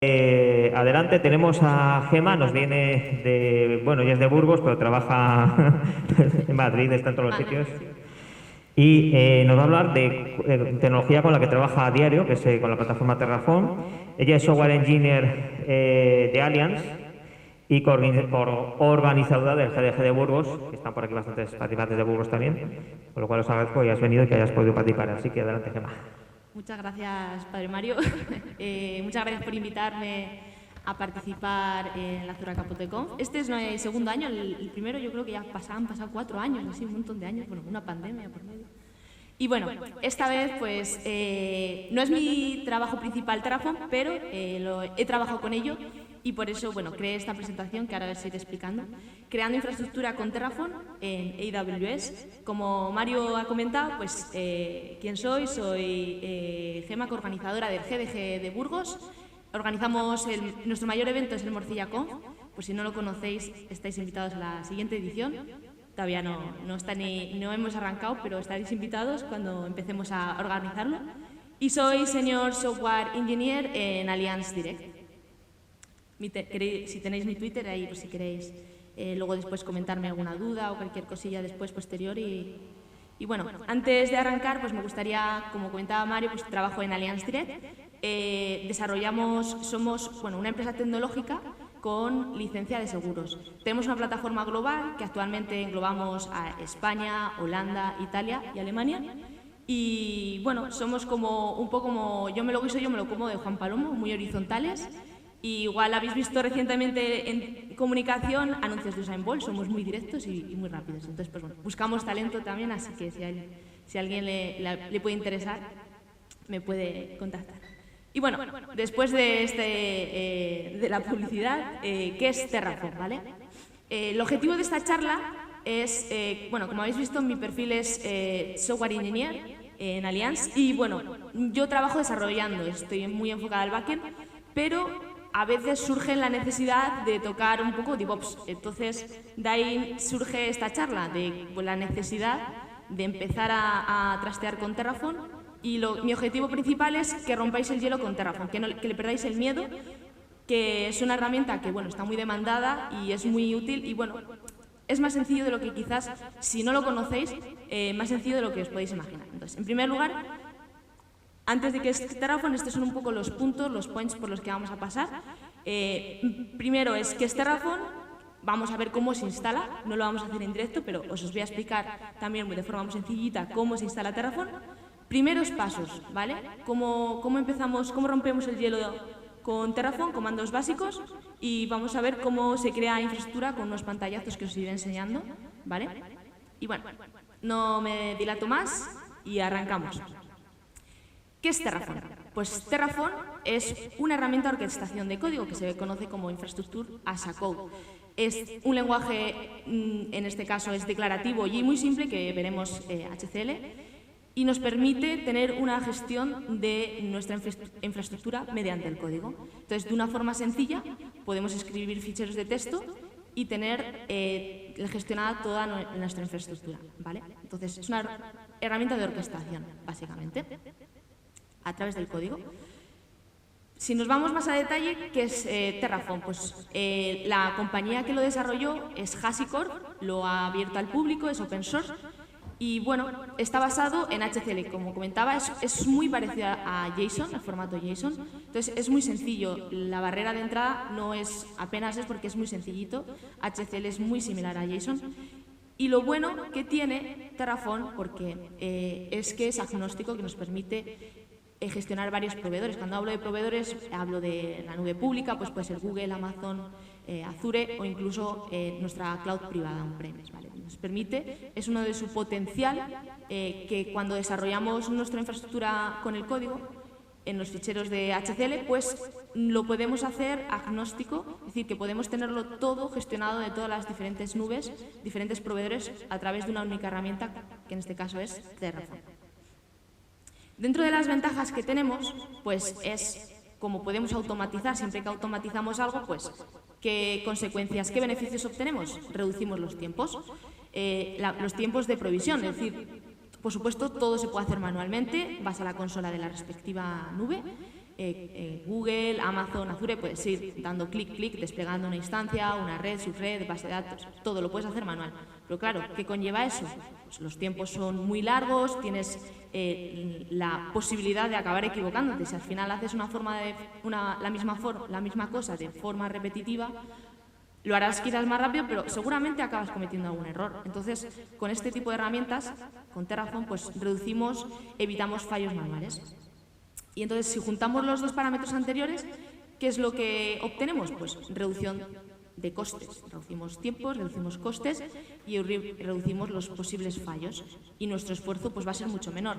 Adelante tenemos a Gema, nos viene de, bueno, ella es de Burgos, pero trabaja en Madrid, está en todos los sitios. Sí. Y nos va a hablar de tecnología con la que trabaja a diario, que es con la plataforma Terraform. Ella es software engineer de Allianz y organizadora del GDG de Burgos, que están por aquí bastantes participantes de Burgos también, con lo cual os agradezco que hayas venido y que hayas podido participar. Así que adelante, Gema. Muchas gracias, Padre Mario. Muchas gracias por invitarme a participar en la Zura Capotecon. Este es el segundo año, el primero yo creo que ya han pasado 4 años, así un montón de años, bueno, una pandemia por medio. Y bueno, esta vez pues no es mi trabajo principal Terraform, pero he trabajado con ello y por eso, bueno, creé esta presentación que ahora os iré explicando. Creando infraestructura con Terraform en AWS. Como Mario ha comentado, pues ¿quién soy? Soy Gema, coorganizadora del GDG de Burgos. Organizamos nuestro mayor evento es el Morcilla Conf. Pues si no lo conocéis, estáis invitados a la siguiente edición. Todavía no hemos arrancado, pero estaréis invitados cuando empecemos a organizarlo. Y soy Senior Software Engineer en Allianz Direct. Si tenéis mi Twitter ahí, pues si queréis luego después comentarme alguna duda o cualquier cosilla después posterior. Y bueno, antes de arrancar, pues me gustaría, como comentaba Mario, pues trabajo en Allianz Direct. Somos una empresa tecnológica con licencia de seguros. Tenemos una plataforma global que actualmente englobamos a España, Holanda, Italia y Alemania. Y bueno, somos como un poco como yo me lo guiso, yo me lo como de Juan Palomo, muy horizontales. Y igual habéis visto recientemente en comunicación anuncios de Usain Bolt, somos muy directos y muy rápidos. Entonces, pues bueno, buscamos talento también, así que si a alguien le puede interesar, me puede contactar. Y bueno, después de la publicidad, ¿qué es Terraform? ¿Vale? El objetivo de esta charla es, como habéis visto, mi perfil es Software Engineer en Allianz y bueno, yo trabajo desarrollando, estoy muy enfocada al backend, pero a veces surge la necesidad de tocar un poco DevOps. Entonces, de ahí surge esta charla, de la necesidad de empezar a trastear con Terraform. Y mi objetivo principal es que rompáis el hielo con Terraform, que le perdáis el miedo, que es una herramienta que está muy demandada y es muy útil y es más sencillo de lo que quizás, si no lo conocéis, más sencillo de lo que os podéis imaginar. Entonces, en primer lugar, antes de que esté Terraform, estos son un poco los puntos, los points por los que vamos a pasar. Primero es que es Terraform, vamos a ver cómo se instala, no lo vamos a hacer en directo, pero os voy a explicar también de forma muy sencillita cómo se instala Terraform. Primeros pasos, ¿vale? ¿Cómo empezamos, cómo rompemos el hielo con Terraform, comandos básicos? Y vamos a ver cómo se crea infraestructura con unos pantallazos que os iré enseñando, ¿vale? Y bueno, no me dilato más y arrancamos. ¿Qué es Terraform? Pues Terraform es una herramienta de orquestación de código que se conoce como Infrastructure as a Code. Es un lenguaje, en este caso es declarativo y muy simple, que veremos HCL, y nos permite tener una gestión de nuestra infraestructura mediante el código. Entonces, de una forma sencilla, podemos escribir ficheros de texto y tener gestionada toda nuestra infraestructura, ¿vale? Entonces, es una herramienta de orquestación, básicamente, a través del código. Si nos vamos más a detalle, ¿qué es Terraform? Pues la compañía que lo desarrolló es HashiCorp, lo ha abierto al público, es open source. Y bueno, está basado en HCL, como comentaba, es muy parecida a JSON, al formato JSON. Entonces es muy sencillo, la barrera de entrada apenas es porque es muy sencillito, HCL es muy similar a JSON. Y lo bueno que tiene Terraform, porque es que es agnóstico, que nos permite gestionar varios proveedores. Cuando hablo de proveedores, hablo de la nube pública, pues puede ser Google, Amazon, Azure o incluso nuestra cloud privada on-premise, ¿vale? Nos permite, es uno de su potencial, que cuando desarrollamos nuestra infraestructura con el código, en los ficheros de HCL, pues lo podemos hacer agnóstico, es decir, que podemos tenerlo todo gestionado de todas las diferentes nubes, diferentes proveedores, a través de una única herramienta, que en este caso es Terraform. Dentro de las ventajas que tenemos, pues es como podemos automatizar, siempre que automatizamos algo, pues ¿qué consecuencias, qué beneficios obtenemos? Reducimos los tiempos. Los tiempos de provisión, es decir, por supuesto, todo se puede hacer manualmente, vas a la consola de la respectiva nube Google, Amazon, Azure, puedes ir dando clic, desplegando una instancia, una red, subred, base de datos, todo lo puedes hacer manual. Pero claro, ¿qué conlleva eso? Pues los tiempos son muy largos, tienes la posibilidad de acabar equivocándote. Si al final haces la misma cosa de forma repetitiva, lo harás quizás más rápido, pero seguramente acabas cometiendo algún error. Entonces, con este tipo de herramientas, con Terraform, pues evitamos fallos manuales. Y entonces, si juntamos los dos parámetros anteriores, ¿qué es lo que obtenemos? Pues reducción de costes. Reducimos tiempos, reducimos costes y reducimos los posibles fallos. Y nuestro esfuerzo pues va a ser mucho menor.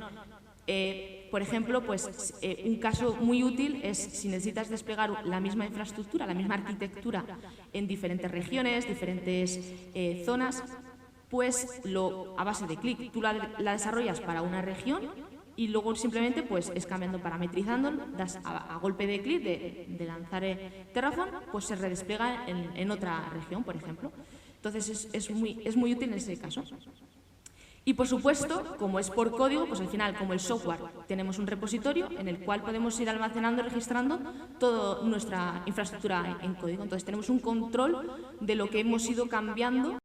Por ejemplo, pues un caso muy útil es si necesitas desplegar la misma infraestructura, la misma arquitectura en diferentes regiones, diferentes zonas, pues a base de clic tú la desarrollas para una región y luego simplemente pues es cambiando, parametrizando, das a golpe de clic de lanzar Terraform, pues se redespliega en otra región, por ejemplo. Entonces es muy útil en ese caso. Y por supuesto, como es por código, pues al final, como el software, tenemos un repositorio en el cual podemos ir almacenando y registrando toda nuestra infraestructura en código. Entonces tenemos un control de lo que hemos ido cambiando,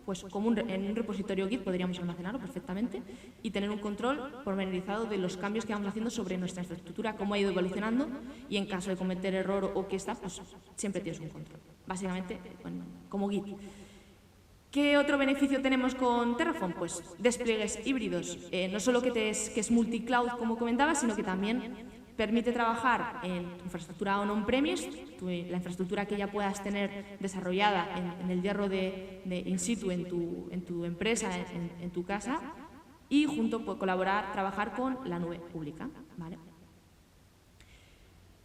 pues como en un repositorio Git podríamos almacenarlo perfectamente y tener un control pormenorizado de los cambios que vamos haciendo sobre nuestra infraestructura, cómo ha ido evolucionando y en caso de cometer error o que está, pues siempre tienes un control. Básicamente, bueno, como Git. ¿Qué otro beneficio tenemos con Terraform? Pues despliegues híbridos. No solo que es multicloud, como comentaba, sino que también permite trabajar en infraestructura on-premise, la infraestructura que ya puedas tener desarrollada en el hierro de in situ en tu empresa, en tu casa, y junto pues, trabajar con la nube pública. ¿Vale?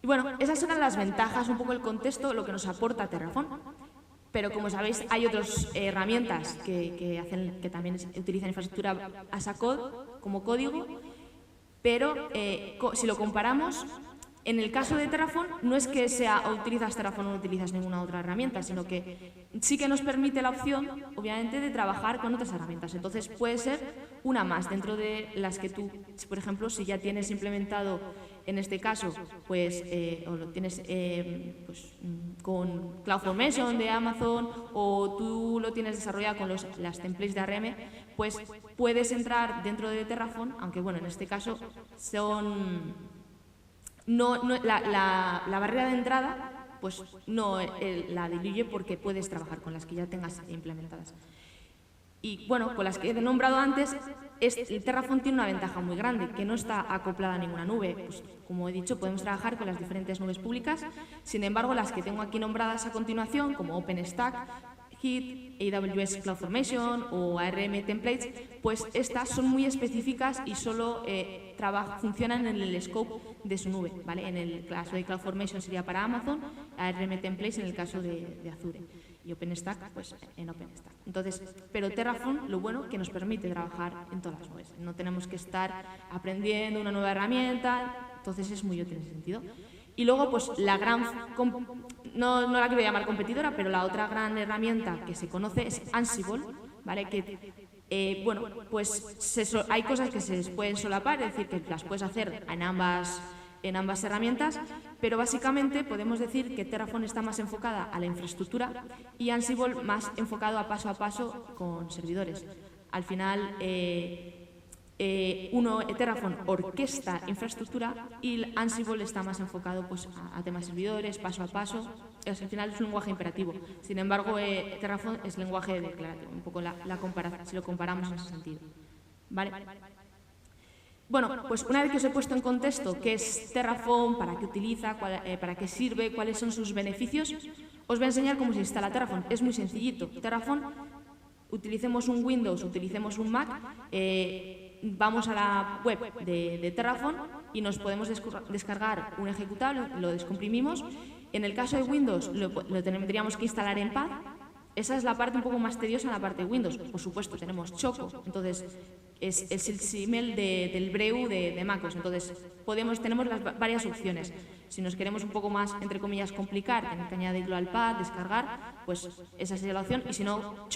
Y bueno, esas son las ventajas, un poco el contexto, lo que nos aporta Terraform. Pero como sabéis, hay otras herramientas que también utilizan infraestructura as a code como código, pero si lo comparamos, en el caso de Terraform no es que sea o utilizas Terraform o no utilizas ninguna otra herramienta, sino que sí que nos permite la opción, obviamente, de trabajar con otras herramientas. Entonces puede ser una más dentro de las que tú, por ejemplo, si ya tienes implementado, en este caso, pues, o lo tienes pues, con CloudFormation de Amazon o tú lo tienes desarrollado con las templates de ARM, pues puedes entrar dentro de Terraform, aunque bueno, en este caso son... la barrera de entrada pues no la diluye porque puedes trabajar con las que ya tengas implementadas. Y bueno, con las que he nombrado antes, el Terraform tiene una ventaja muy grande, que no está acoplada a ninguna nube. Pues, como he dicho, podemos trabajar con las diferentes nubes públicas. Sin embargo, las que tengo aquí nombradas a continuación, como OpenStack, Git, AWS CloudFormation o ARM Templates, pues estas son muy específicas y solo funcionan en el scope de su nube, ¿vale? En el caso de CloudFormation sería para Amazon, ARM Templates en el caso de Azure y OpenStack, pues en OpenStack. Entonces, pero Terraform, lo bueno que nos permite trabajar en todas las nubes. No tenemos que estar aprendiendo una nueva herramienta, entonces es muy útil en ese sentido. Y luego, pues la gran, no la quiero llamar competidora, pero la otra gran herramienta que se conoce es Ansible, ¿vale? Que, bueno, pues hay cosas que se pueden solapar, es decir, que las puedes hacer en ambas herramientas, pero básicamente podemos decir que Terraform está más enfocada a la infraestructura y Ansible más enfocado a paso con servidores. Al final, Terraform orquesta infraestructura y Ansible está más enfocado pues, a temas servidores, paso a paso. Al final es un lenguaje imperativo. Sin embargo, Terraform es lenguaje declarativo, un poco la comparación, si lo comparamos en ese sentido. ¿Vale? Bueno, pues una vez que os he puesto en contexto qué es Terraform, para qué utiliza, para qué sirve, cuáles son sus beneficios, os voy a enseñar cómo se instala Terraform. Es muy sencillito. Terraform, utilicemos un Windows, utilicemos un Mac, vamos a la web de Terraform y nos podemos descargar un ejecutable, lo descomprimimos. En el caso de Windows lo tendríamos que instalar en Pad. Esa es la parte un poco más tediosa en la parte de Windows. Por supuesto, tenemos Choco, entonces es el símil del Breu de MacOS. Entonces, tenemos varias opciones. Si nos queremos un poco más, entre comillas, complicar, tener que añadirlo al pad, descargar, pues esa sería la opción. Y si no,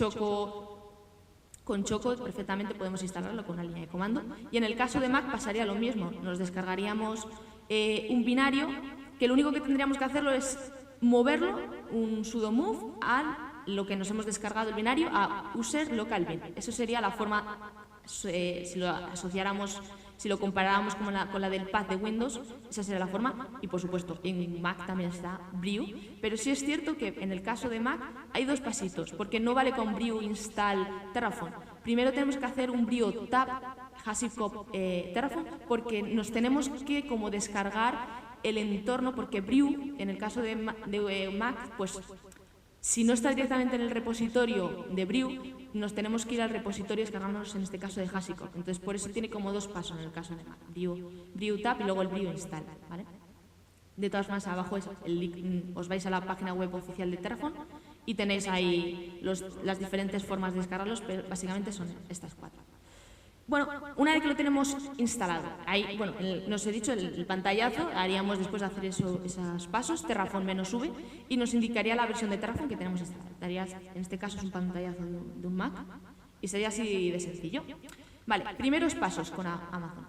con Choco perfectamente podemos instalarlo con una línea de comando. Y en el caso de Mac pasaría lo mismo. Nos descargaríamos un binario que lo único que tendríamos que hacerlo es moverlo, un sudo move, a lo que nos hemos descargado el binario, a user local bin. Eso sería la forma, si lo asociáramos, si lo comparáramos con la del path de Windows, esa sería la forma. Y por supuesto, en Mac también está brew, pero sí es cierto que en el caso de Mac hay dos pasitos, porque no vale con brew install Terraform. Primero tenemos que hacer un brew tab HashiCorp Terraform, porque nos tenemos que como descargar el entorno, porque brew, en el caso de Mac, pues si no está directamente en el repositorio de brew, nos tenemos que ir al repositorio y descargarnos, en este caso, de HashiCorp. Entonces, por eso tiene como dos pasos en el caso de Mac. Brew tab y luego el brew install, ¿vale? De todas formas, abajo es el link, os vais a la página web oficial de Terraform y tenéis ahí las diferentes formas de descargarlos, pero básicamente son estas cuatro. Bueno, una vez que lo tenemos instalado, ahí, bueno, nos he dicho el pantallazo, haríamos después de hacer esos pasos, Terraform -v, y nos indicaría la versión de Terraform que tenemos instalada. En este caso es un pantallazo de un Mac y sería así de sencillo. Vale, primeros pasos con Amazon.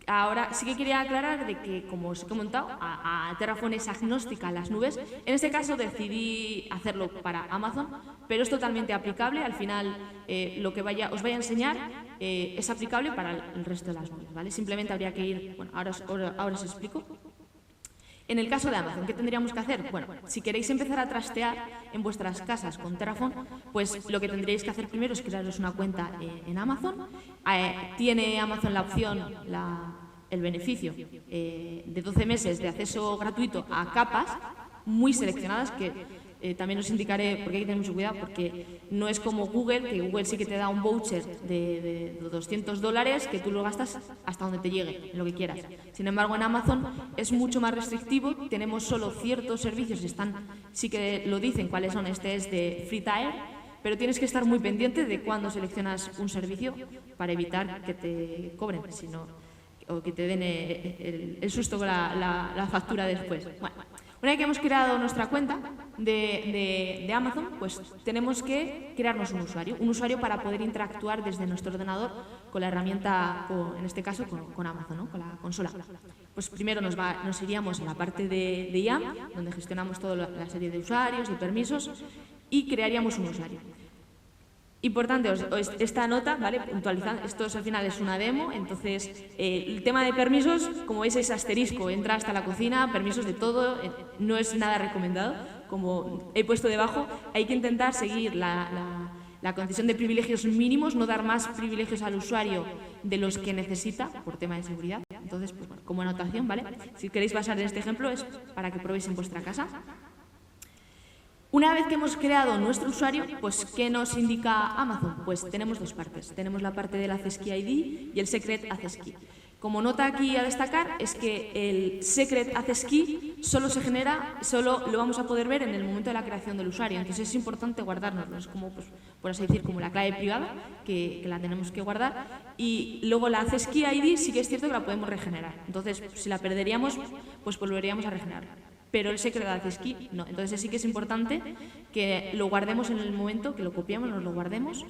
Ahora sí que quería aclarar de que, como os he comentado, a Terraform es agnóstica a las nubes. En este caso decidí hacerlo para Amazon, pero es totalmente aplicable. Al final, lo que os vaya a enseñar es aplicable para el resto de las nubes, ¿vale? Simplemente habría que ir, bueno, ahora os explico. En el caso de Amazon, ¿qué tendríamos que hacer? Bueno, si queréis empezar a trastear en vuestras casas con Terraform, pues lo que tendríais que hacer primero es crearos una cuenta en Amazon. Tiene Amazon la opción, el beneficio de 12 meses de acceso gratuito a capas muy seleccionadas, que también os indicaré, porque hay que tener mucho cuidado, porque no es como Google, que Google sí que te da un voucher de $200 que tú lo gastas hasta donde te llegue, lo que quieras. Sin embargo, en Amazon es mucho más restrictivo, tenemos solo ciertos servicios, sí que lo dicen cuáles son, este es de free tier, pero tienes que estar muy pendiente de cuándo seleccionas un servicio para evitar que te cobren, o que te den el susto con la factura después. Bueno, una vez que hemos creado nuestra cuenta de Amazon, pues tenemos que crearnos un usuario para poder interactuar desde nuestro ordenador con la herramienta, en este caso con Amazon, ¿no? Con la consola. Pues primero nos iríamos a la parte de IAM, donde gestionamos toda la serie de usuarios, de permisos, y crearíamos un usuario. Importante, esta nota, ¿vale? Puntualizando, esto al final es una demo, entonces el tema de permisos, como veis, es asterisco, entra hasta la cocina, permisos de todo, no es nada recomendado, como he puesto debajo, hay que intentar seguir la concesión de privilegios mínimos, no dar más privilegios al usuario de los que necesita por tema de seguridad. Entonces, pues, bueno, como anotación, ¿vale? Si queréis basar en este ejemplo es para que probéis en vuestra casa. Una vez que hemos creado nuestro usuario, pues ¿qué nos indica Amazon? Pues tenemos dos partes. Tenemos la parte del Access Key ID y el Secret Access Key. Como nota aquí a destacar es que el Secret Access Key solo lo vamos a poder ver en el momento de la creación del usuario. Entonces es importante guardárnoslo. Es como, pues, por así decir, como la clave privada, que la tenemos que guardar. Y luego la Access Key ID sí que es cierto que la podemos regenerar. Entonces, si la perderíamos, pues volveríamos a regenerarla. Pero el Secret Access Key no. Entonces sí que es importante que lo guardemos en el momento, que lo copiamos, nos lo guardemos.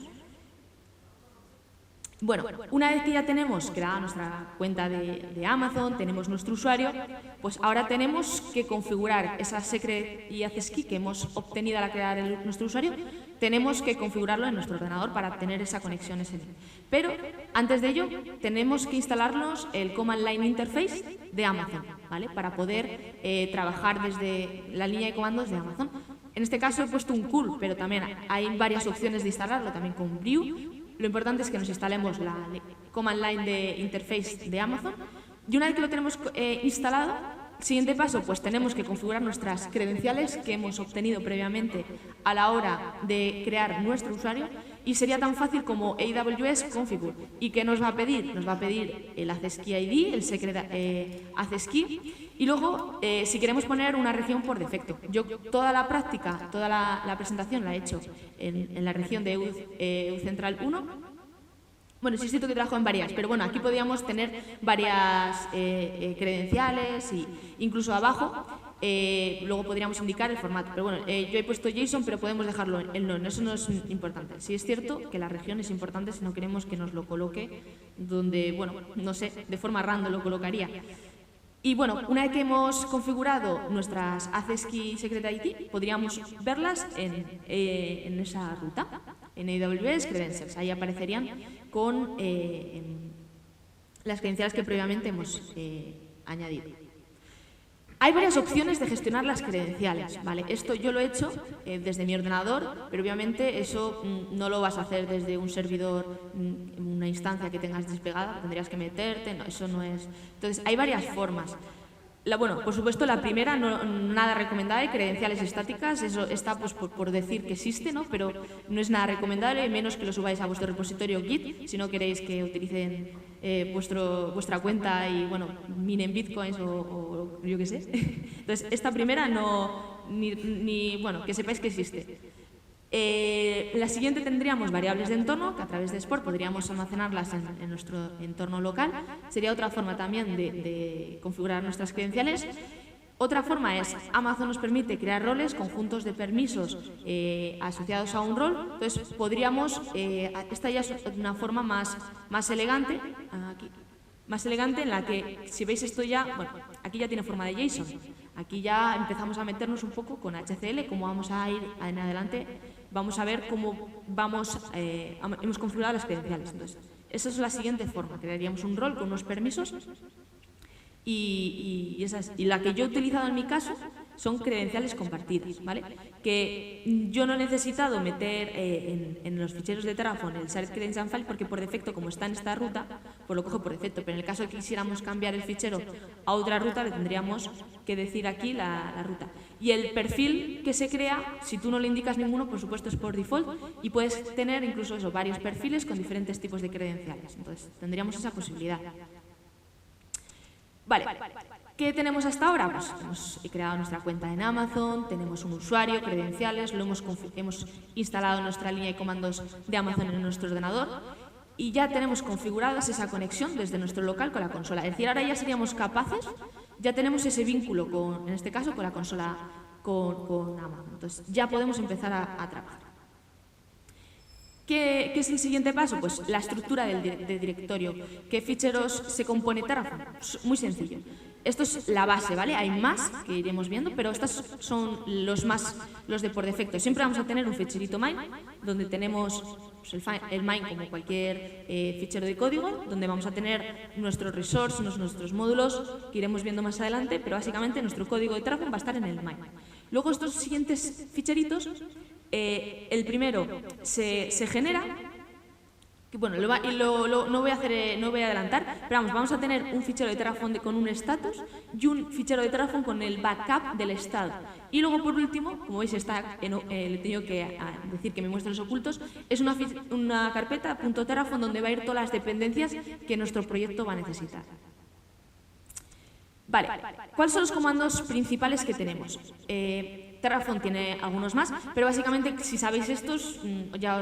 Bueno, una vez que ya tenemos creada nuestra cuenta de Amazon, tenemos nuestro usuario, pues ahora tenemos que configurar esa Secret y Access Key que hemos obtenido al crear nuestro usuario, tenemos que configurarlo en nuestro ordenador para tener esa conexión SSL. Pero antes de ello tenemos que instalarnos el Command Line Interface de Amazon, ¿vale? Para poder trabajar desde la línea de comandos de Amazon. En este caso he puesto un curl, pero también hay varias opciones de instalarlo, también con brew. Lo importante es que nos instalemos la Command Line de Interface de Amazon. Y una vez que lo tenemos instalado, siguiente paso, pues tenemos que configurar nuestras credenciales que hemos obtenido previamente a la hora de crear nuestro usuario, y sería tan fácil como AWS configure. ¿Y qué nos va a pedir? Nos va a pedir el Access Key ID, el Secret Access Key, y luego si queremos poner una región por defecto. Yo toda la práctica, toda la presentación la he hecho en la región de EU Central 1. Bueno, sí es cierto que trabajo en varias, pero bueno, aquí podríamos tener varias credenciales e incluso abajo luego podríamos indicar el formato. Pero bueno, yo he puesto JSON, pero podemos dejarlo en none, eso no es importante. Sí es cierto que la región es importante si no queremos que nos lo coloque donde, bueno, no sé, de forma random lo colocaría. Y bueno, una vez que hemos configurado nuestras Access Key Secret ID, podríamos verlas en esa ruta, en AWS Credentials. Ahí aparecerían con las credenciales que previamente hemos añadido. Hay varias opciones de gestionar las credenciales, ¿vale? Esto yo lo he hecho desde mi ordenador, pero obviamente eso no lo vas a hacer desde un servidor, una instancia que tengas desplegada, tendrías que meterte, no, eso no es... Entonces, hay varias formas. Bueno, por supuesto, la primera, nada recomendable, credenciales estáticas, eso está pues, por decir que existe, ¿no? Pero no es nada recomendable, menos que lo subáis a vuestro repositorio Git, si no queréis que utilicen vuestra cuenta y, bueno, minen bitcoins o yo qué sé. Entonces, esta primera bueno, que sepáis que existe. La siguiente tendríamos variables de entorno, que a través de Sport podríamos almacenarlas en nuestro entorno local. Sería otra forma también de configurar nuestras credenciales. Otra forma es, Amazon nos permite crear roles, conjuntos de permisos asociados a un rol. Entonces, podríamos, esta ya es una forma más elegante, aquí, más elegante en la que, si veis esto ya, bueno, aquí ya tiene forma de JSON. Aquí ya empezamos a meternos un poco con HCL, cómo vamos a ir en adelante. Vamos a ver cómo hemos configurado las credenciales. Entonces, esa es la siguiente forma. Crearíamos un rol con unos permisos y la que yo he utilizado en mi caso son credenciales compartidas, ¿vale? Que yo no he necesitado meter en los ficheros de Terraform el Shared Credential File porque por defecto, como está en esta ruta, pues lo cojo por defecto. Pero en el caso de que quisiéramos cambiar el fichero a otra ruta, le tendríamos que decir aquí la ruta. Y el perfil que se crea, si tú no le indicas ninguno, por supuesto es por default y puedes tener incluso eso, varios perfiles con diferentes tipos de credenciales. Entonces, tendríamos esa posibilidad. Vale. ¿Qué tenemos hasta ahora? Pues hemos creado nuestra cuenta en Amazon, tenemos un usuario, credenciales, hemos instalado nuestra línea de comandos de Amazon en nuestro ordenador y ya tenemos configuradas esa conexión desde nuestro local con la consola. Es decir, ahora ya seríamos capaces, ya tenemos ese vínculo, en este caso, con la consola con Amazon. Entonces, ya podemos empezar a trabajar. ¿Qué es el siguiente paso? Pues la estructura del directorio. ¿Qué ficheros se compone Terraform? Muy sencillo. Esto es la base, ¿vale? Hay más que iremos viendo, pero estos son los de por defecto. Siempre vamos a tener un ficherito main, donde tenemos pues, el main como cualquier fichero de código, donde vamos a tener nuestros resources, nuestros módulos, que iremos viendo más adelante, pero básicamente nuestro código de Terraform va a estar en el main. Luego estos siguientes ficheritos, el primero se genera. Bueno, no voy a adelantar, pero vamos a tener un fichero de Terraform con un status y un fichero de Terraform con el backup del estado. Y luego, por último, como veis, le he tenido que decir que me muestre los ocultos, es una carpeta .terraform donde va a ir todas las dependencias que nuestro proyecto va a necesitar. Vale, ¿cuáles son los comandos principales que tenemos? Terraform tiene algunos más, pero básicamente si sabéis estos ya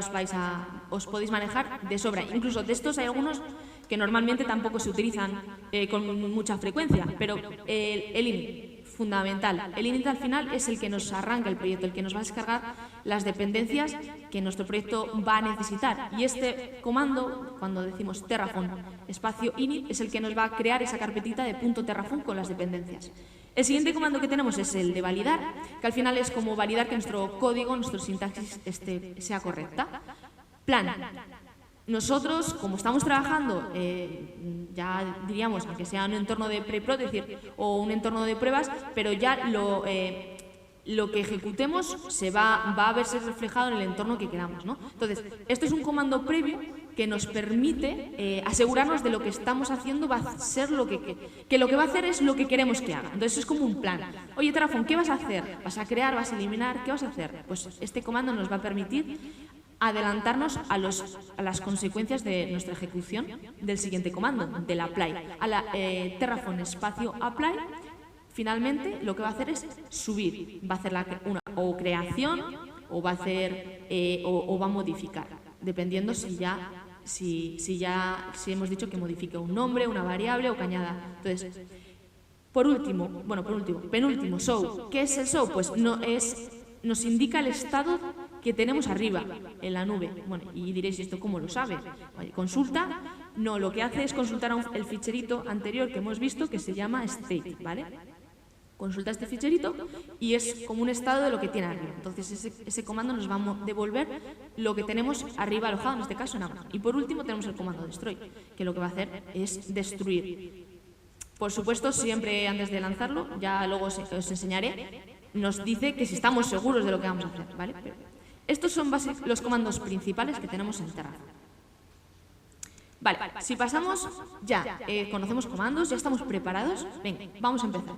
os podéis manejar de sobra. Incluso de estos hay algunos que normalmente tampoco se utilizan con mucha frecuencia, pero el init, fundamental. El init al final es el que nos arranca el proyecto, el que nos va a descargar las dependencias que nuestro proyecto va a necesitar. Y este comando, cuando decimos Terraform espacio init, es el que nos va a crear esa carpetita de .terraform con las dependencias. El siguiente comando que tenemos es el de validar, que al final es como validar que nuestro código, nuestro sintaxis sea correcta. Plan. Nosotros, como estamos trabajando, ya diríamos, aunque sea un entorno de pre-prod, es decir, o un entorno de pruebas, pero ya lo que ejecutemos va a verse reflejado en el entorno que queramos, ¿no? Entonces, esto es un comando previo que nos permite asegurarnos de lo que estamos haciendo va a ser lo que lo que va a hacer es lo que queremos que haga. Entonces es como un plan. Oye, Terraform, ¿qué vas a hacer? ¿Vas a crear? ¿Vas a eliminar? ¿Qué vas a hacer? Pues este comando nos va a permitir adelantarnos a las consecuencias de nuestra ejecución del siguiente comando, del apply. A la Terraform espacio apply, finalmente lo que va a hacer es subir. Va a hacer una creación o va a hacer o va a modificar, dependiendo si hemos dicho que modifique un nombre, una variable o que añada. Entonces, penúltimo, show. ¿Qué es el show? Pues nos indica el estado que tenemos arriba, en la nube. Bueno, y diréis, ¿esto cómo lo sabe? Consulta No, lo que hace es consultar el ficherito anterior que hemos visto que se llama state, ¿vale? Consulta este ficherito y es como un estado de lo que tiene arriba. Entonces ese comando nos va a devolver lo que tenemos arriba alojado, en este caso en Amazon. Y por último tenemos el comando destroy, que lo que va a hacer es destruir. Por supuesto, siempre antes de lanzarlo, ya luego os enseñaré, nos dice que si estamos seguros de lo que vamos a hacer, ¿vale? Pero estos son los comandos principales que tenemos en Terraform. Vale, si pasamos ya, conocemos comandos, ya estamos preparados, venga, vamos a empezar.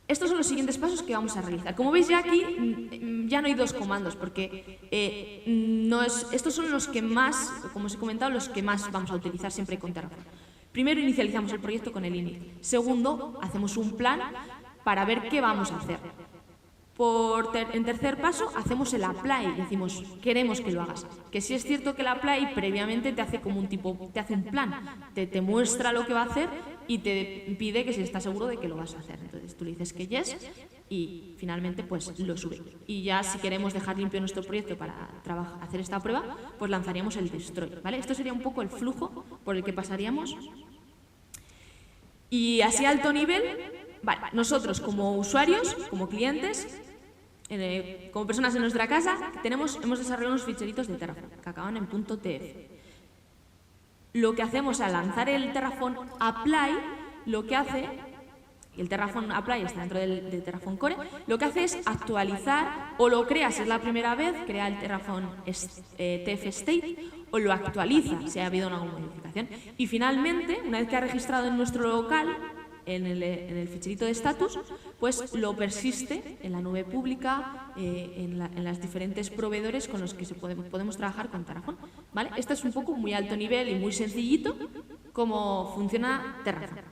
Estos son los siguientes pasos que vamos a realizar. Como veis ya aquí, ya no hay dos comandos, porque estos son los que más, como os he comentado, los que más vamos a utilizar siempre con Terraform. Primero, inicializamos el proyecto con el init. Segundo, hacemos un plan para ver qué vamos a hacer. En tercer paso, hacemos el apply, decimos, queremos que lo hagas. Que sí es cierto que el apply previamente te hace como te hace un plan, te muestra lo que va a hacer y te pide que si estás seguro de que lo vas a hacer. Entonces tú le dices que yes y finalmente pues lo sube. Y ya si queremos dejar limpio nuestro proyecto para hacer esta prueba, pues lanzaríamos el destroy, ¿vale? Esto sería un poco el flujo por el que pasaríamos. Y así a alto nivel, vale, nosotros como usuarios, como clientes, como personas en nuestra casa, hemos desarrollado unos ficheritos de Terraform que acaban en .tf. Lo que hacemos al lanzar el Terraform Apply, lo que hace, y el Terraform Apply está dentro del Terraform Core, lo que hace es actualizar, o lo crea si es la primera vez, crea el Terraform TF State, o lo actualiza si ha habido alguna modificación. Y finalmente, una vez que ha registrado en nuestro local, en el ficherito de status, pues lo persiste en la nube pública, en las diferentes proveedores con los que podemos trabajar con Terraform, ¿vale? Este es un poco muy alto nivel y muy sencillito cómo funciona Terraform.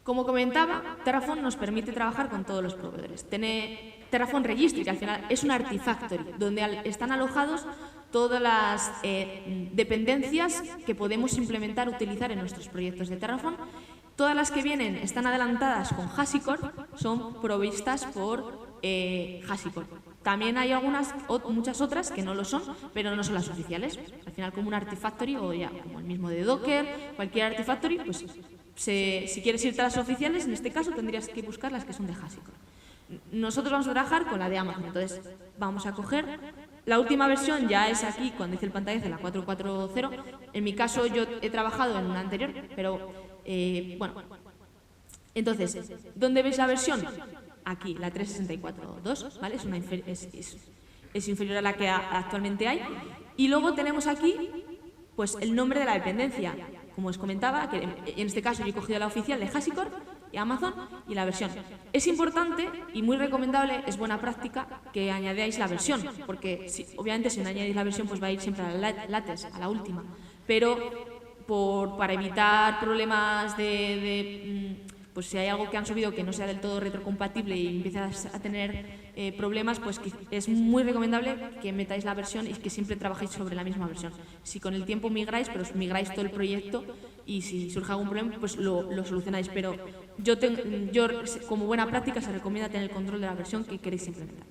Como comentaba, Terraform nos permite trabajar con todos los proveedores. Tiene Terraform Registry, que al final es un Artifactory, donde están alojados todas las dependencias que podemos implementar, utilizar en nuestros proyectos de Terraform. Todas las que vienen están adelantadas con HashiCorp, son provistas por HashiCorp. También hay muchas otras que no lo son, pero no son las oficiales. Al final, como un Artifactory o ya como el mismo de Docker, cualquier Artifactory, pues si quieres irte a las oficiales, en este caso tendrías que buscar las que son de HashiCorp. Nosotros vamos a trabajar con la de Amazon, entonces vamos a coger la última versión, ya es aquí cuando hice el pantallazo, la 4.4.0. En mi caso yo he trabajado en una anterior, pero bueno, entonces, ¿dónde veis la versión? Aquí, la 3.64.2, ¿vale? Es inferior a la que actualmente hay. Y luego tenemos aquí, pues, el nombre de la dependencia. Como os comentaba, que en este caso yo he cogido la oficial de HashiCorp y Amazon y la versión. Es importante y muy recomendable, es buena práctica que añadáis la versión, porque obviamente si no añadís la versión pues va a ir siempre a la latest, a la última. Pero para evitar problemas pues si hay algo que han subido que no sea del todo retrocompatible y empiezas a tener problemas, pues es muy recomendable que metáis la versión y que siempre trabajéis sobre la misma versión. Si con el tiempo migráis, pero os migráis todo el proyecto y si surge algún problema, pues lo solucionáis. Pero yo como buena práctica se recomienda tener el control de la versión que queréis implementar.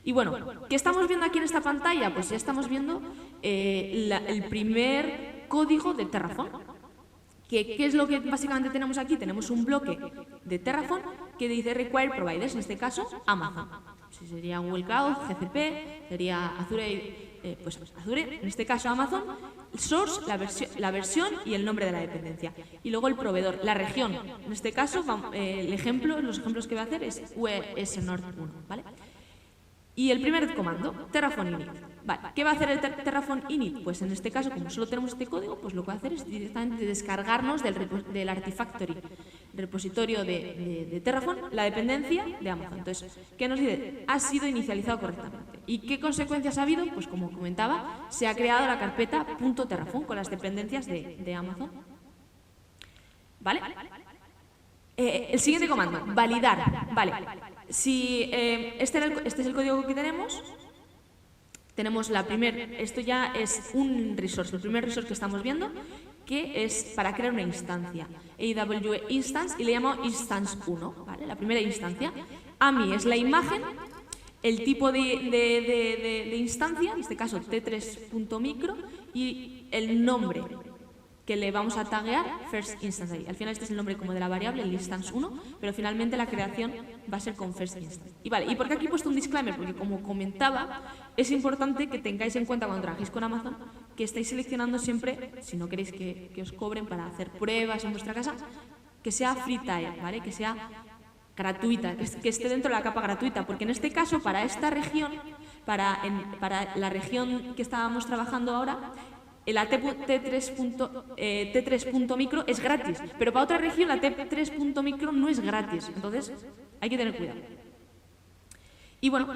Y bueno, ¿qué estamos viendo aquí en esta pantalla? Pues ya estamos viendo el primer código de Terraform. ¿Qué es lo que básicamente tenemos aquí? Tenemos un bloque de Terraform que dice Require Providers, en este caso Amazon. Si sería Google Cloud, GCP, sería Azure, pues Azure, en este caso Amazon, source, la versión y el nombre de la dependencia. Y luego el proveedor, la región. En este caso, los ejemplos que voy a hacer es US North 1, ¿vale? Y el primer comando, Terraform init. Vale, ¿qué va a hacer el Terraform init? Pues en este caso, como solo tenemos este código, pues lo que va a hacer es directamente descargarnos del Artifactory, repositorio de Terraform, la dependencia de Amazon. Entonces, ¿qué nos dice? Ha sido inicializado correctamente. ¿Y qué consecuencias ha habido? Pues como comentaba, se ha creado la carpeta .terraform con las dependencias de Amazon. ¿Vale? El siguiente comando, validar. Vale. Si este es el código que tenemos esto ya es un resource, el primer resource que estamos viendo, que es para crear una instancia, AWE Instance, y le llamo Instance 1, ¿vale? La primera instancia. AMI es la imagen, el tipo de instancia, en este caso T3.micro, y el nombre que le vamos a taguear first instance ahí. Al final este es el nombre como de la variable, el instance 1, pero finalmente la creación va a ser con first instance. Y vale, ¿y por qué aquí he puesto un disclaimer? Porque como comentaba, es importante que tengáis en cuenta cuando trabajéis con Amazon que estáis seleccionando siempre, si no queréis que os cobren para hacer pruebas en vuestra casa, que sea free tier, ¿vale? Que sea gratuita, que esté dentro de la capa gratuita, porque en este caso, para esta región, para la región que estábamos trabajando ahora, la T3.micro es gratis, pero para otra región la T3.micro no es gratis, entonces hay que tener cuidado. Y bueno,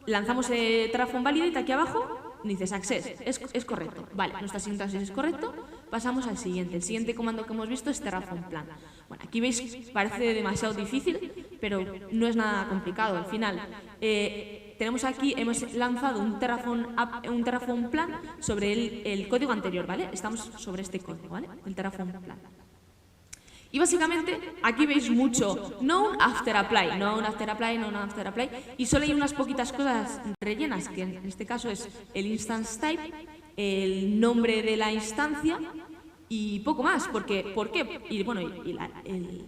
lanzamos Terraform Validate aquí abajo, dice Success, es correcto, vale, nuestra sintaxis es correcto, pasamos al siguiente. El siguiente comando que hemos visto es Terraform Plan. Bueno, aquí veis, parece demasiado difícil, pero no es nada complicado. Al final, tenemos aquí, hemos lanzado un Terraform Plan sobre el código anterior, ¿vale? Estamos sobre este código, ¿vale? El Terraform Plan. Y básicamente aquí veis mucho known after apply, known after apply, known after apply, y solo hay unas poquitas cosas rellenas, que en este caso es el instance type, el nombre de la instancia y poco más. ¿Por qué? Y bueno,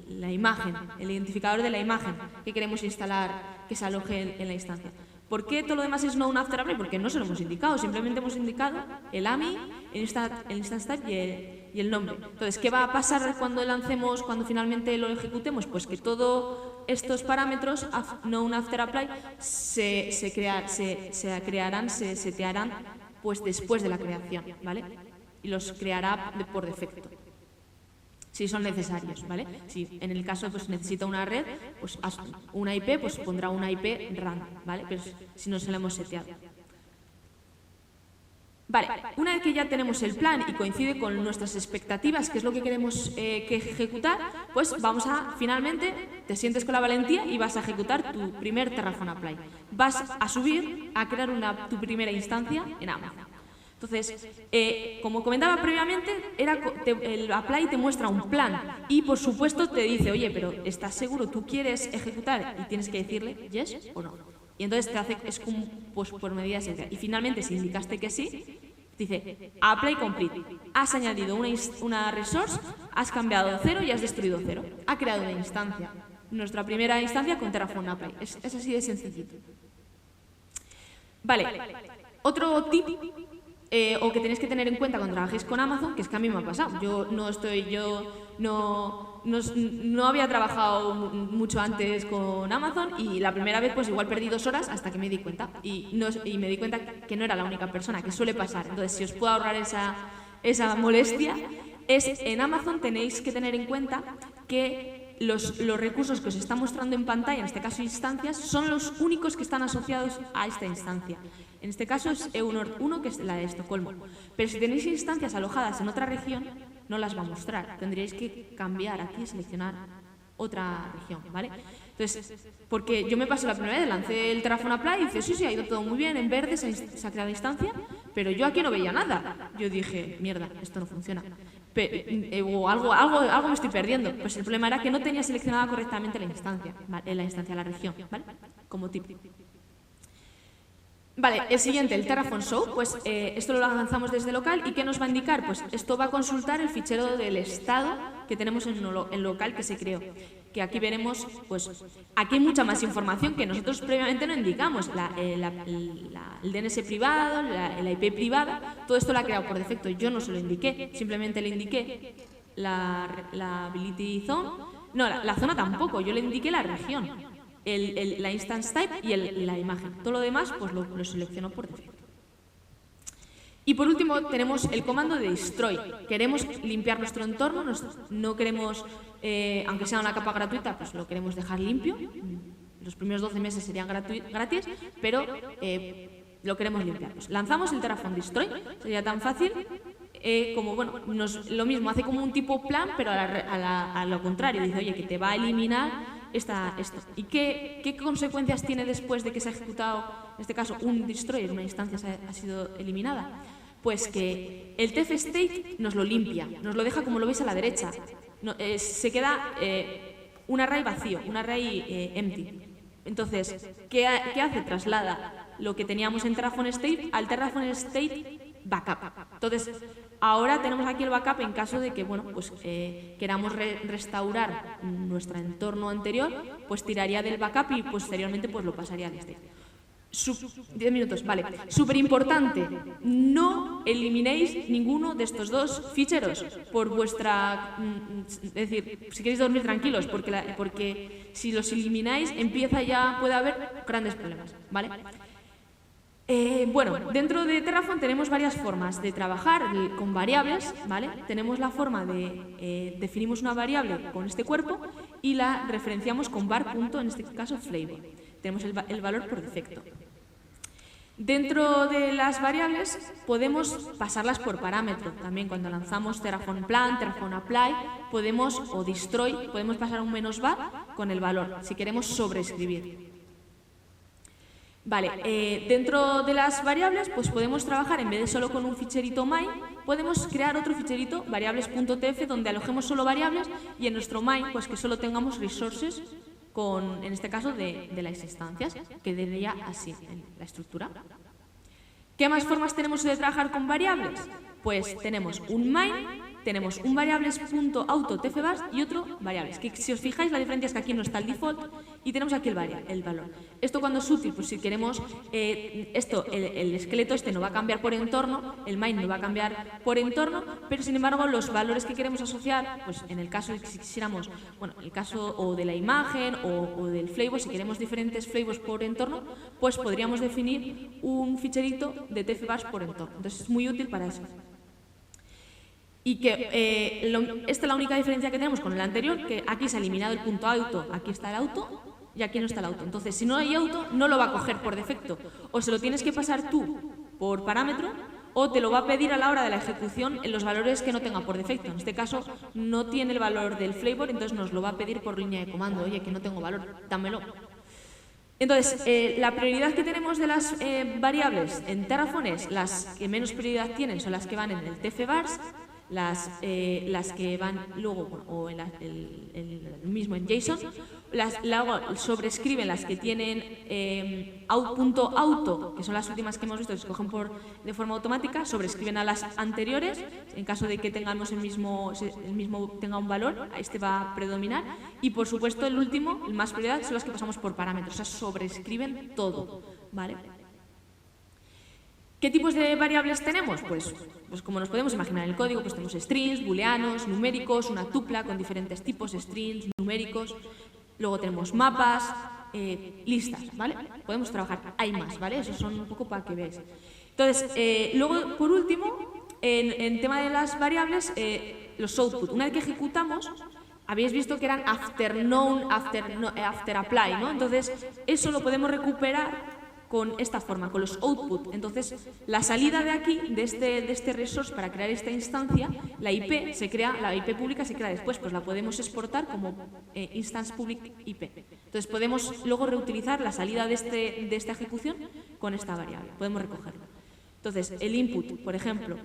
la imagen, el identificador de la imagen que queremos instalar que se aloje en la instancia. ¿Por qué todo lo demás es known after apply? Porque no se lo hemos indicado, simplemente hemos indicado el AMI, el instance type y el nombre. Entonces, ¿qué va a pasar cuando lancemos, cuando finalmente lo ejecutemos? Pues que todos estos parámetros known after apply se setearán pues después de la creación, ¿vale? Y los creará por defecto, si son necesarios, ¿vale? Si en el caso pues necesita una red, pues una IP, pues pondrá una IP random, ¿vale? Pero si no se la hemos seteado. Vale, una vez que ya tenemos el plan y coincide con nuestras expectativas, que es lo que queremos que ejecutar, pues vamos a, finalmente, te sientes con la valentía y vas a ejecutar tu primer Terraform Apply. Vas a subir, a crear tu primera instancia en Amazon. Entonces, como comentaba previamente, el Apply te muestra un plan y, por supuesto, te dice, oye, pero ¿estás seguro? ¿Tú quieres ejecutar? Y tienes que decirle yes o no. Y entonces es como pues, por medida esencial. Y finalmente, si indicaste que sí, dice Apply Complete. Has añadido una resource, has cambiado 0 y has destruido 0. Ha creado una instancia. Nuestra primera instancia con Terraform Apply. Es así de sencillito. Vale. Otro tip o que tenéis que tener en cuenta cuando trabajéis con Amazon, que es que a mí me ha pasado. Yo no había trabajado mucho antes con Amazon y la primera vez pues igual perdí 2 horas hasta que me di cuenta y me di cuenta que no era la única persona, que suele pasar. Entonces, si os puedo ahorrar esa molestia, en Amazon tenéis que tener en cuenta que los recursos que os está mostrando en pantalla, en este caso instancias, son los únicos que están asociados a esta instancia. En este caso es EUNORD 1, que es la de Estocolmo. Pero si tenéis instancias alojadas en otra región, no las va a mostrar. Tendríais que cambiar aquí, seleccionar otra región, ¿vale? Entonces, porque yo me pasé la primera vez, lancé el Terraform Apply y dice, sí, ha ido todo muy bien, en verde se ha creado instancia, pero yo aquí no veía nada. Yo dije, mierda, esto no funciona. O algo me estoy perdiendo. Pues el problema era que no tenía seleccionada correctamente la instancia, la región, ¿vale? Como tip. Vale, el siguiente, el Terraform Show, pues esto lo lanzamos desde local y ¿qué nos va a indicar? Pues esto va a consultar el fichero del estado que tenemos en local que se creó, que aquí veremos, pues aquí hay mucha más información que nosotros previamente no indicamos, el DNS privado, la IP privada, todo esto lo ha creado por defecto, yo no se lo indiqué, simplemente le indiqué la Ability Zone, no, la zona tampoco, yo le indiqué la región. La instance type y la imagen. Todo lo demás pues lo selecciono por defecto. Y por último tenemos el comando de destroy. Queremos limpiar nuestro entorno, no queremos, aunque sea una capa gratuita, pues lo queremos dejar limpio. Los primeros 12 meses serían gratis, pero lo queremos limpiar. Pues lanzamos el Terraform Destroy, sería tan fácil como, bueno, lo mismo, hace como un tipo plan, pero a lo contrario, dice, oye, que te va a eliminar esto. ¿Y qué consecuencias tiene después de que se ha ejecutado, en este caso, un destroy, una instancia ha sido eliminada? Pues que el TF state nos lo limpia, nos lo deja como lo veis a la derecha. Se queda un array vacío, un array empty. Entonces, ¿qué hace? Traslada lo que teníamos en Terraform state al Terraform state backup. Entonces, Ahora tenemos aquí el backup en caso de que, bueno, pues queramos restaurar nuestro entorno anterior, pues tiraría del backup y posteriormente pues lo pasaría al este. 10 minutos, vale. Súper importante, no eliminéis ninguno de estos dos ficheros por vuestra... Es decir, si queréis dormir tranquilos, porque si los elimináis puede haber grandes problemas, ¿vale? Bueno, dentro de Terraform tenemos varias formas de trabajar con variables, ¿vale? Tenemos la forma de definimos una variable con este cuerpo y la referenciamos con var. En este caso flavor. Tenemos el valor por defecto. Dentro de las variables podemos pasarlas por parámetro. También cuando lanzamos Terraform Plan, Terraform Apply, o Destroy, podemos pasar un -var con el valor, si queremos sobreescribir. Vale, dentro de las variables pues podemos trabajar, en vez de solo con un ficherito main, podemos crear otro ficherito, variables.tf, donde alojemos solo variables y en nuestro main pues que solo tengamos resources en este caso de las instancias, que quedaría así en la estructura. ¿Qué más formas tenemos de trabajar con variables? Pues tenemos un main, tenemos un variables.auto.tfvars y otro variables, que si os fijáis la diferencia es que aquí no está el default y tenemos aquí el valor. ¿Esto cuando es útil? Pues si queremos, el esqueleto no va a cambiar por entorno, el main no va a cambiar por entorno, pero sin embargo los valores que queremos asociar, pues en el caso de que si quisiéramos, bueno, el caso o de la imagen o del flavor, si queremos diferentes flavors por entorno, pues podríamos definir un ficherito de tfvars por entorno. Entonces es muy útil para eso. Y que esta es la única diferencia que tenemos con el anterior, que aquí se ha eliminado el punto auto, aquí está el auto y aquí no está el auto. Entonces, si no hay auto, no lo va a coger por defecto. O se lo tienes que pasar tú por parámetro o te lo va a pedir a la hora de la ejecución en los valores que no tenga por defecto. En este caso, no tiene el valor del flavor, entonces nos lo va a pedir por línea de comando. Oye, que no tengo valor, dámelo. Entonces, la prioridad que tenemos de las variables en Terraform es las que menos prioridad tienen, son las que van en el tfvars, las que van luego o en el mismo en JSON, luego sobrescriben las que tienen out.auto, que son las últimas que hemos visto que se cogen de forma automática, sobrescriben a las anteriores, en caso de que tengamos el mismo tenga un valor, este va a predominar, y por supuesto el último, el más prioridad, son las que pasamos por parámetros, o sea, sobrescriben todo, ¿vale? ¿Qué tipos de variables tenemos? Pues como nos podemos imaginar en el código, pues tenemos strings, booleanos, numéricos, una tupla con diferentes tipos, strings, numéricos. Luego tenemos mapas, listas, ¿vale? Podemos trabajar, hay más, ¿vale? Esos son un poco para que veáis. Entonces, luego, por último, en tema de las variables, los output. Una vez que ejecutamos, habéis visto que eran after apply, ¿no? Entonces, eso lo podemos recuperar con esta forma, con los output. Entonces, la salida de aquí, de este resource para crear esta instancia, la IP pública se crea después, pues la podemos exportar como instance public IP. Entonces, podemos luego reutilizar la salida de esta ejecución con esta variable, podemos recogerlo. Entonces, el input, por ejemplo,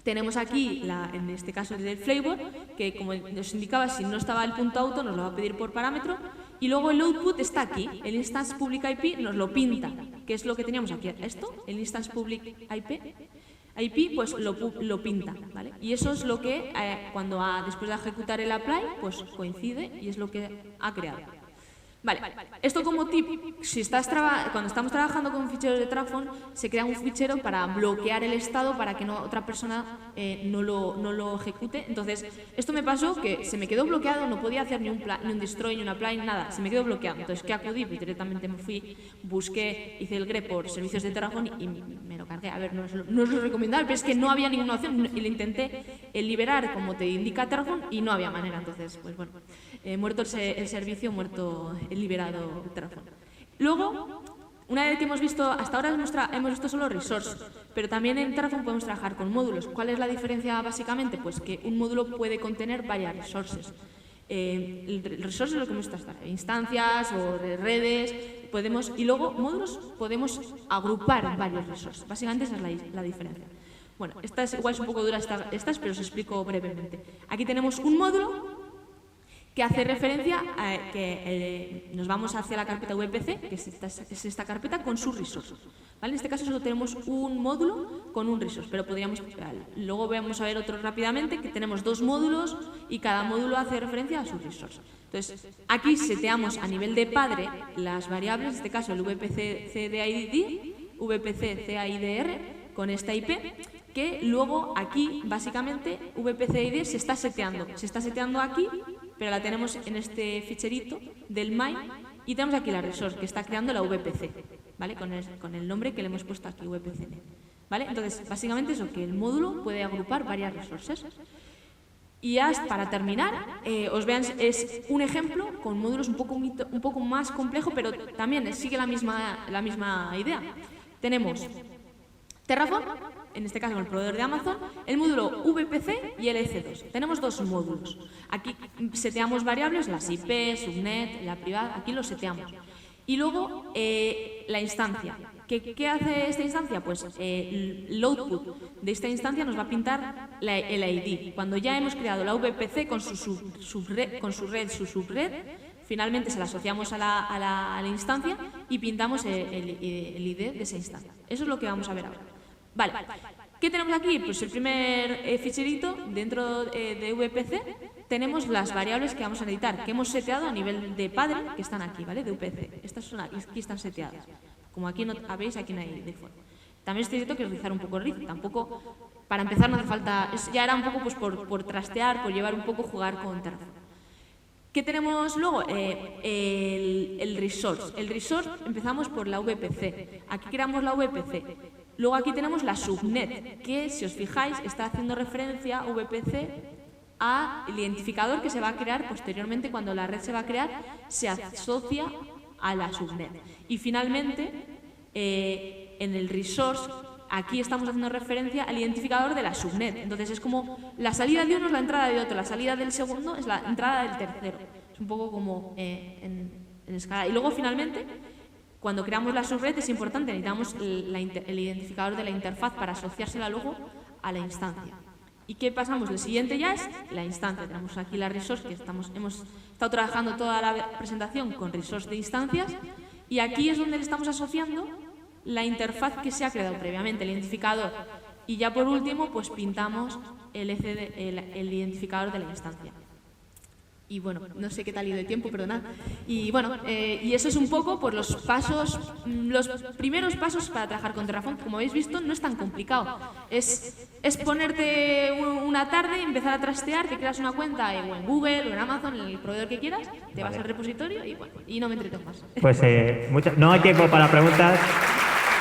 tenemos aquí, en este caso, el flavor, que como nos indicaba, si no estaba el punto auto, nos lo va a pedir por parámetro. Y luego el output está aquí, el instance public IP nos lo pinta, que es lo que teníamos aquí. Esto, el instance public IP pues lo pinta, ¿vale? Y eso es lo que, después de ejecutar el apply, pues coincide y es lo que ha creado. Vale, esto como tip, cuando estamos trabajando con ficheros de Terraform, se crea un fichero para bloquear el estado para que otra persona no lo ejecute. Entonces, esto me pasó que se me quedó bloqueado, no podía hacer ni un destroy, ni un apply, nada, se me quedó bloqueado. Entonces, ¿qué acudí? Pues directamente me fui, busqué, hice el grep por servicios de Terraform y me lo cargué. A ver, no es lo recomendable, pero es que no había ninguna opción y le intenté liberar como te indica Terraform y no había manera. Entonces, pues bueno, muerto el servicio, muerto el liberado Terraform. Luego, una vez que hemos visto, hasta ahora hemos visto solo resources, pero también en Terraform podemos trabajar con módulos. ¿Cuál es la diferencia básicamente? Pues que un módulo puede contener varias resources. El resource es lo que hemos visto hasta ahora, instancias o redes, y luego módulos podemos agrupar varios resources. Básicamente esa es la diferencia. Bueno, igual es un poco dura estas, pero os explico brevemente. Aquí tenemos un módulo que hace referencia a que nos vamos hacia la carpeta VPC, que es esta carpeta con sus resource. ¿Vale? En este caso solo tenemos un módulo con un resource, pero podríamos, luego vamos a ver otro rápidamente, que tenemos 2 módulos y cada módulo hace referencia a su resource. Entonces, aquí seteamos a nivel de padre las variables, en este caso el VPC CDID, VPC CAIDR, con esta IP, que luego aquí, básicamente, VPC ID se está seteando. Se está seteando aquí, pero la tenemos en este ficherito del my, y tenemos aquí la resource, que está creando la VPC, ¿vale? Con el nombre que le hemos puesto aquí, VPC. ¿Vale? Entonces, básicamente eso, que el módulo puede agrupar varias resources. Y ya para terminar, os vean, es un ejemplo con módulos un poco más complejo, pero también sigue la misma idea. Tenemos Terraform, en este caso con el proveedor de Amazon, el módulo VPC y el EC2. Tenemos 2 módulos. Aquí seteamos variables, las IP, subnet, la privada, aquí lo seteamos. Y luego la instancia. ¿Qué hace esta instancia? Pues el output de esta instancia nos va a pintar el ID. Cuando ya hemos creado la VPC con su subred, finalmente se la asociamos a la instancia y pintamos el ID de esa instancia. Eso es lo que vamos a ver ahora. Vale, ¿qué tenemos aquí? Pues el primer ficherito dentro de VPC tenemos las variables que vamos a necesitar, que hemos seteado a nivel de padre, que están aquí, ¿vale? De VPC. Estas son aquí están seteadas. Como aquí no veis, aquí no hay default. También es cierto que utilizar un poco el RIF. Tampoco, para empezar no hace falta, ya era un poco pues por trastear, por llevar un poco, jugar con Terraform. ¿Qué tenemos luego? El resource. El resource empezamos por la VPC. Aquí creamos la VPC. Luego aquí tenemos la subnet, que si os fijáis está haciendo referencia VPC al identificador que se va a crear posteriormente cuando la red se va a crear, se asocia a la subnet. Y finalmente, en el resource, aquí estamos haciendo referencia al identificador de la subnet. Entonces es como la salida de uno es la entrada de otro, la salida del segundo es la entrada del tercero. Es un poco como en escala. Y luego finalmente, cuando creamos la subred es importante, necesitamos el identificador de la interfaz para asociársela luego a la instancia. ¿Y qué pasamos? El siguiente ya es la instancia. Tenemos aquí la resource, que hemos estado trabajando toda la presentación con resource de instancias, y aquí es donde le estamos asociando la interfaz que se ha creado previamente, el identificador. Y ya por último, pues pintamos el identificador de la instancia. Y bueno, no sé qué tal ha ido de tiempo, perdonad. Y bueno, y eso es un poco por los primeros pasos para trabajar con Terraform. Como habéis visto, no es tan complicado. Es ponerte una tarde, empezar a trastear, te creas una cuenta o en Google o en Amazon, en el proveedor que quieras, te vas al repositorio y bueno, y no me entretengo más. Pues no hay tiempo para preguntas.